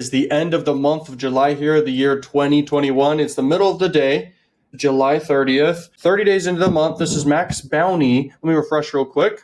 It's the end of the month of July here, the year 2021. It's the middle of the day, July 30th. 30 days into the month. This is Maxbounty. Let me refresh real quick.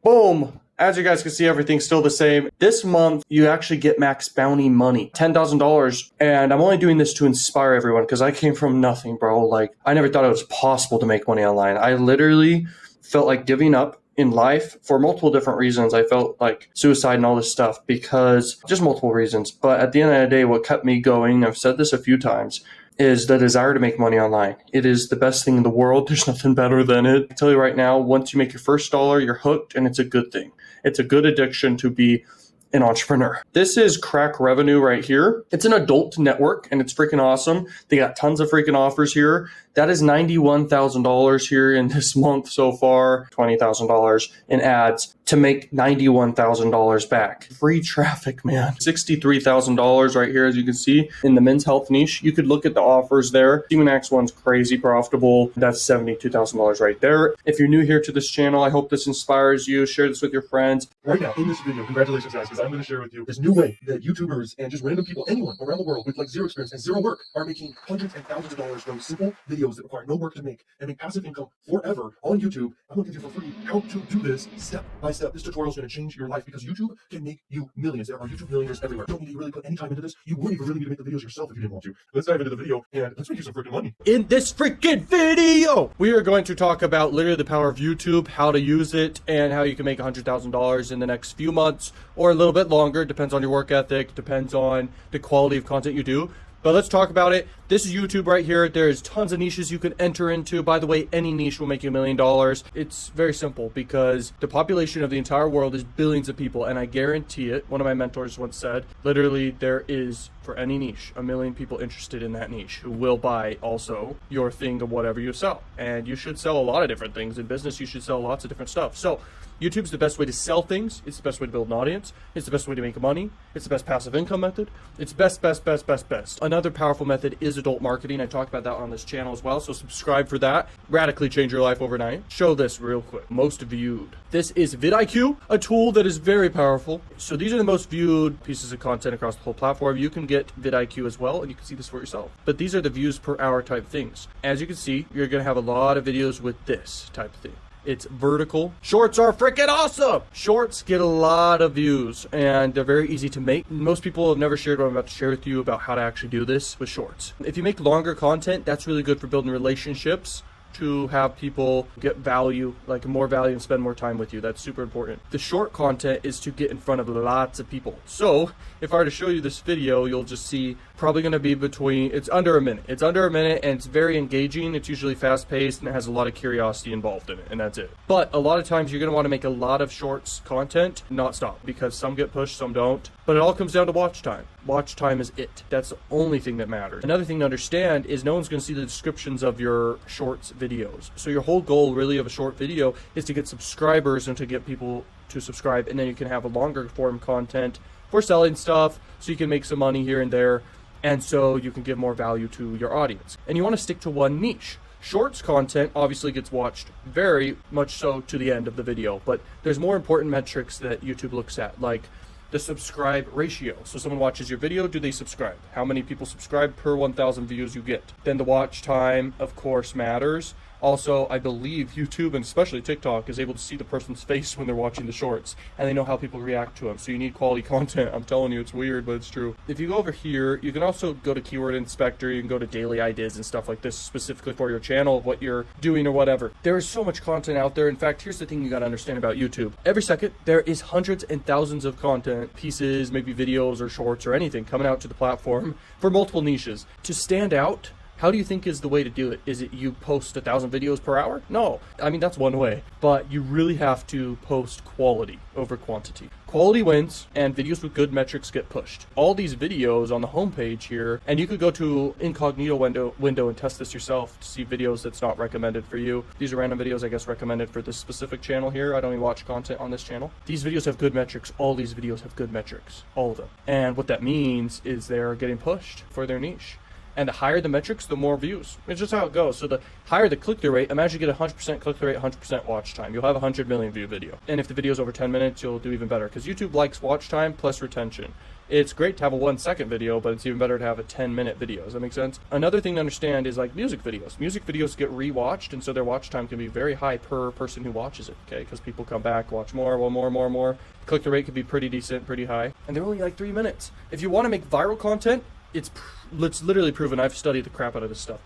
Boom. As you guys can see, everything's still the same. This month, you actually get Maxbounty money, $10,000. And I'm only doing this to inspire everyone because I came from nothing, bro. Like, I never thought it was possible to make money online. I literally felt like giving up in life for multiple different reasons. I felt like suicide and all this stuff because just multiple reasons. But at the end of the day, what kept me going, I've said this a few times, is the desire to make money online. It is the best thing in the world. There's nothing better than it. I tell you right now, once you make your first dollar, you're hooked and it's a good thing. It's a good addiction to be an entrepreneur. This is Crack Revenue right here. It's an adult network and it's freaking awesome. They got tons of freaking offers here. That is $91,000 here in this month so far, $20,000 in ads to make $91,000 back. Free traffic, man. $63,000 right here, as you can see in the men's health niche. You could look at the offers there. Max one's crazy profitable. That's $72,000 right there. If you're new here to this channel, I hope this inspires you. Share this with your friends. Right now in this video, congratulations guys, because I'm going to share with you this new way that YouTubers and just random people, anyone around the world with like zero experience and zero work are making hundreds and thousands of dollars from simple videos that require no work to make and make passive income forever on YouTube. I'm going to give you for free how to do this step by step. This tutorial is going to change your life because YouTube can make you millions. There are YouTube millionaires everywhere. You don't need to really put any time into this. You wouldn't even really need to make the videos yourself if you didn't want to. Let's dive into the video and let's make you some freaking money. In this freaking video, we are going to talk about literally the power of YouTube, how to use it, and how you can make $100,000 in the next few months or a little bit longer. Depends on your work ethic, depends on the quality of content you do. But let's talk about it. This is YouTube right here. There's tons of niches you can enter into. By the way, any niche will make you $1 million. It's very simple because the population of the entire world is billions of people. And I guarantee it, one of my mentors once said, literally there is, for any niche, 1 million people interested in that niche who will buy also your thing of whatever you sell. And you should sell a lot of different things. In business, you should sell lots of different stuff. So YouTube's the best way to sell things. It's the best way to build an audience. It's the best way to make money. It's the best passive income method. It's best. Another powerful method is adult marketing. I talk about that on this channel as well, so subscribe for that. Radically change your life overnight. Show this real quick. Most viewed. This is vidIQ, a tool that is very powerful. So these are the most viewed pieces of content across the whole platform. You can get vidIQ as well, and you can see this for yourself. But these are the views per hour type things. As you can see, you're going to have a lot of videos with this type of thing. It's vertical. Shorts are freaking awesome. Shorts get a lot of views and they're very easy to make. Most people have never shared what I'm about to share with you about how to actually do this with shorts. If you make longer content, that's really good for building relationships, to have people get value, like more value, and spend more time with you. That's super important. The short content is to get in front of lots of people. So if I were to show you this video, you'll just see probably going to be it's under a minute. It's under a minute and it's very engaging. It's usually fast paced and it has a lot of curiosity involved in it, and that's it. But a lot of times you're going to want to make a lot of shorts content, not stop, because some get pushed, some don't. But it all comes down to watch time. Watch time is it. That's the only thing that matters. Another thing to understand is no one's going to see the descriptions of your shorts videos. So your whole goal really of a short video is to get subscribers and to get people to subscribe, and then you can have a longer form content for selling stuff so you can make some money here and there, and so you can give more value to your audience. And you want to stick to one niche. Shorts content obviously gets watched very much so to the end of the video, but there's more important metrics that YouTube looks at, like the subscribe ratio. So someone watches your video, do they subscribe? How many people subscribe per 1,000 views you get? Then the watch time, of course, matters. Also, I believe YouTube, and especially TikTok, is able to see the person's face when they're watching the shorts, and they know how people react to them. So you need quality content. I'm telling you, it's weird, but it's true. If you go over here, you can also go to Keyword Inspector. You can go to daily ideas and stuff like this, specifically for your channel, of what you're doing or whatever. There is so much content out there. In fact, here's the thing you got to understand about YouTube. Every second, there is hundreds and thousands of content pieces, maybe videos or shorts or anything coming out to the platform for multiple niches. To stand out, how do you think is the way to do it? Is it you post 1,000 videos per hour? No. I mean, that's one way. But you really have to post quality over quantity. Quality wins, and videos with good metrics get pushed. All these videos on the homepage here, and you could go to incognito window and test this yourself to see videos that's not recommended for you. These are random videos, I guess, recommended for this specific channel here. I don't even watch content on this channel. These videos have good metrics. All these videos have good metrics. All of them. And what that means is they're getting pushed for their niche. And the higher the metrics, the more views. It's just how it goes. So the higher the click-through rate, imagine you get 100% click-through rate, 100% watch time. You'll have a 100 million view video. And if the video's over 10 minutes, you'll do even better. Because YouTube likes watch time plus retention. It's great to have a 1-second video, but it's even better to have a 10-minute video. Does that make sense? Another thing to understand is like music videos. Music videos get rewatched, and so their watch time can be very high per person who watches it, okay? Because people come back, watch more, more. Click-through rate could be pretty decent, pretty high. And they're only like 3 minutes. If you want to make viral content, it's literally proven. I've studied the crap out of this stuff.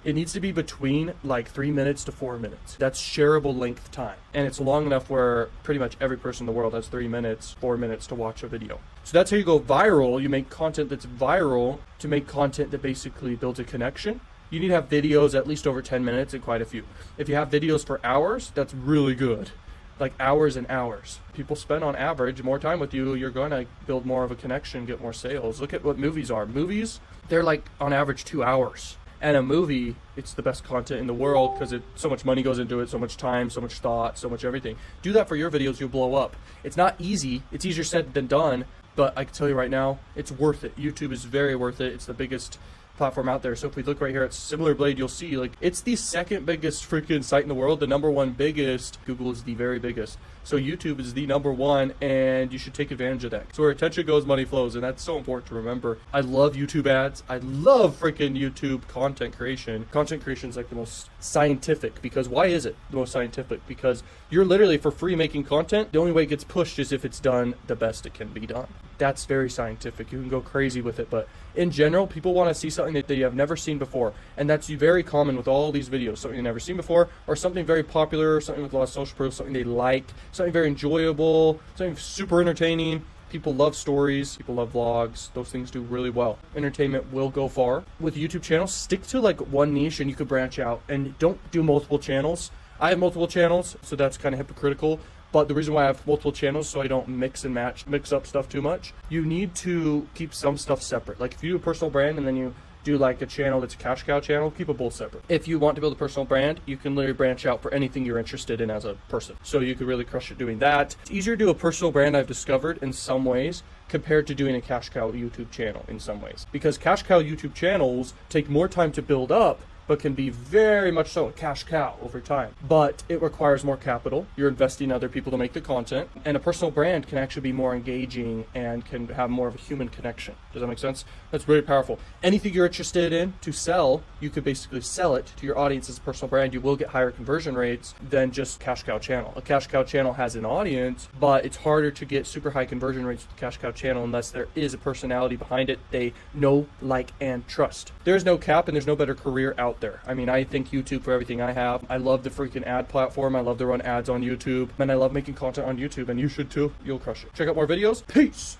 It needs to be between like 3 minutes to 4 minutes. That's shareable length time. And it's long enough where pretty much every person in the world has 3 minutes, 4 minutes to watch a video. So that's how you go viral. You make content that's viral to make content that basically builds a connection. You need to have videos at least over 10 minutes and quite a few. If you have videos for hours, that's really good. Like hours and hours. People spend on average more time with you. You're going to build more of a connection, get more sales. Look at what movies are. Movies, they're like on average 2 hours. And a movie, it's the best content in the world because so much money goes into it, so much time, so much thought, so much everything. Do that for your videos, you'll blow up. It's not easy. It's easier said than done. But I can tell you right now, it's worth it. YouTube is very worth it. It's the biggest platform out there. So if we look right here at Similar Blade, you'll see like it's the second biggest freaking site in the world. The number one biggest, Google is the very biggest. So YouTube is the number one, and you should take advantage of that. So where attention goes, money flows, and that's so important to remember. I love YouTube ads. I love freaking YouTube content creation. Content creation is like the most scientific, because why is it the most scientific? Because you're literally for free making content. The only way it gets pushed is if it's done the best it can be done. That's very scientific. You can go crazy with it, but in general, people want to see something that they have never seen before, and that's very common with all these videos. Something you've never seen before, or something very popular, something with a lot of social proof, something they like, something very enjoyable, something super entertaining. People love stories, people love vlogs. Those things do really well. Entertainment will go far. With YouTube channels, stick to like one niche and you could branch out, and don't do multiple channels. I have multiple channels, so that's kind of hypocritical. But the reason why I have multiple channels, so I don't mix up stuff too much. You need to keep some stuff separate. Like if you do a personal brand and then you do like a channel that's a cash cow channel, keep it both separate. If you want to build a personal brand, you can literally branch out for anything you're interested in as a person. So you could really crush it doing that. It's easier to do a personal brand, I've discovered, in some ways, compared to doing a cash cow YouTube channel in some ways. Because cash cow YouTube channels take more time to build up, but can be very much so a cash cow over time. But it requires more capital. You're investing in other people to make the content. And a personal brand can actually be more engaging and can have more of a human connection. Does that make sense? That's very powerful. Anything you're interested in to sell, you could basically sell it to your audience as a personal brand. You will get higher conversion rates than just cash cow channel. A cash cow channel has an audience, but it's harder to get super high conversion rates with the cash cow channel unless there is a personality behind it they know, like, and trust. There's no cap and there's no better career out there. I mean, I thank YouTube for everything I have. I love the freaking ad platform. I love to run ads on YouTube, and I love making content on YouTube, and you should too. You'll crush it. Check out more videos. Peace.